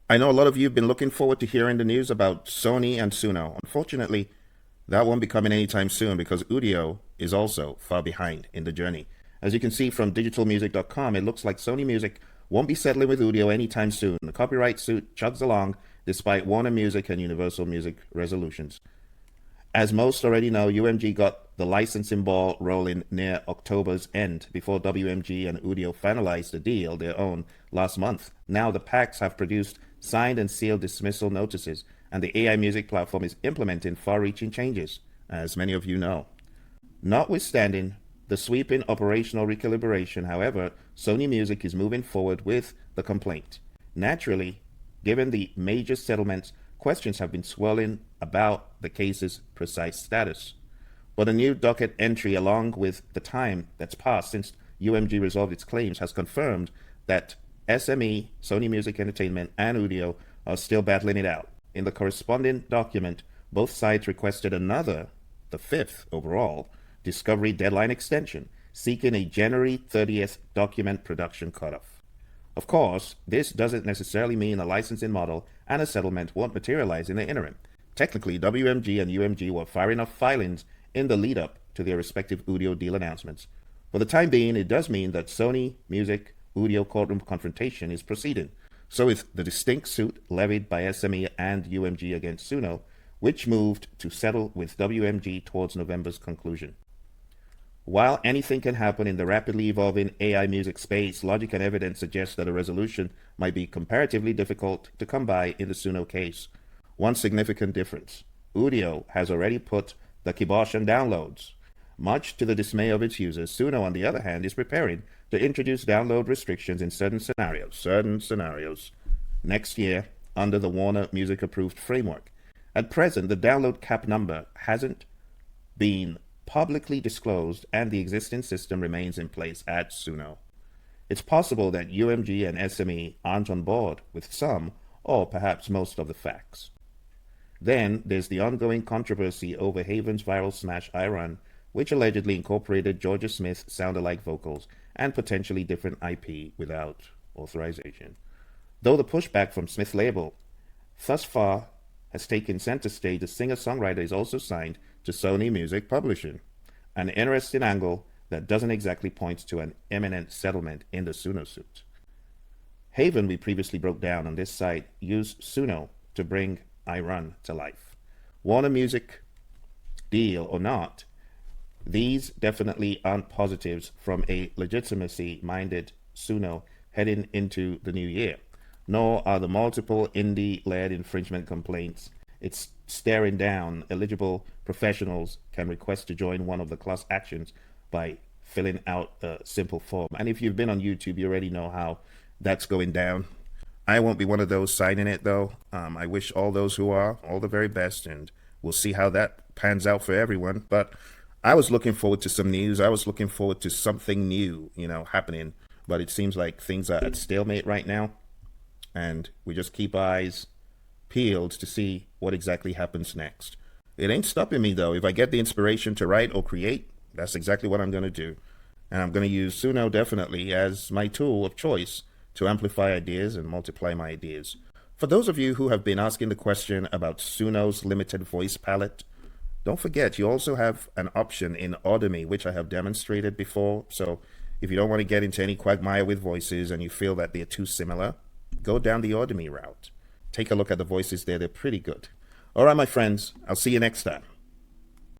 I know a lot of you have been looking forward to hearing the news about Sony and Suno. Unfortunately, that won't be coming anytime soon because UDIO is also far behind in the journey. As you can see from digitalmusic.com, it looks like Sony Music won't be settling with UDIO anytime soon. The copyright suit chugs along despite Warner Music and Universal Music resolutions. As most already know, UMG got the licensing ball rolling near October's end before WMG and UDIO finalized the deal, their own, last month. Now the packs have produced signed and sealed dismissal notices, and the AI music platform is implementing far-reaching changes, as many of you know. Notwithstanding the sweeping operational recalibration, however, Sony Music is moving forward with the complaint. Naturally, given the major settlements, questions have been swirling about the case's precise status. But a new docket entry, along with the time that's passed since UMG resolved its claims, has confirmed that SME, Sony Music Entertainment, and UDIO are still battling it out. In the corresponding document, both sides requested another, the fifth overall, discovery deadline extension, seeking a January 30th document production cutoff. Of course, this doesn't necessarily mean a licensing model and a settlement won't materialize in the interim. Technically, WMG and UMG were firing off filings in the lead-up to their respective UDIO deal announcements. For the time being, it does mean that Sony Music UDIO courtroom confrontation is proceeding. So is the distinct suit levied by SME and UMG against Suno, which moved to settle with WMG towards November's conclusion. While anything can happen in the rapidly evolving AI music space, logic and evidence suggest that a resolution might be comparatively difficult to come by in the Suno case. One significant difference: UDIO has already put the kibosh on downloads. Much to the dismay of its users, Suno, on the other hand, is preparing to introduce download restrictions in certain scenarios, next year under the Warner Music approved framework. At present, the download cap number hasn't been publicly disclosed and the existing system remains in place at Suno. It's possible that UMG and SME aren't on board with some or perhaps most of the facts. Then there's the ongoing controversy over Haven's viral smash I Run, which allegedly incorporated Georgia Smith's sound-alike vocals and potentially different IP without authorization. Though the pushback from Smith label thus far has taken center stage, the singer-songwriter is also signed to Sony Music Publishing, an interesting angle that doesn't exactly point to an imminent settlement in the Suno suit. Haven, we previously broke down on this site, used Suno to bring I Run to life. Warner Music deal or not, these definitely aren't positives from a legitimacy-minded Suno heading into the new year, nor are the multiple indie-led infringement complaints it's staring down. Eligible professionals can request to join one of the class actions by filling out a simple form. And if you've been on YouTube, you already know how that's going down. I won't be one of those signing it, though. I wish all those who are all the very best, and we'll see how that pans out for everyone. But I was looking forward to some news. I was looking forward to something new, happening. But it seems like things are at stalemate right now, and we just keep eyes peeled to see what exactly happens next. It ain't stopping me, though. If I get the inspiration to write or create, that's exactly what I'm going to do. And I'm going to use Suno definitely as my tool of choice to amplify ideas and multiply my ideas. For those of you who have been asking the question about Suno's limited voice palette, don't forget you also have an option in Audimee, which I have demonstrated before. So if you don't want to get into any quagmire with voices and you feel that they're too similar, go down the Audimee route. Take a look at the voices there. They're pretty good. All right, my friends, I'll see you next time.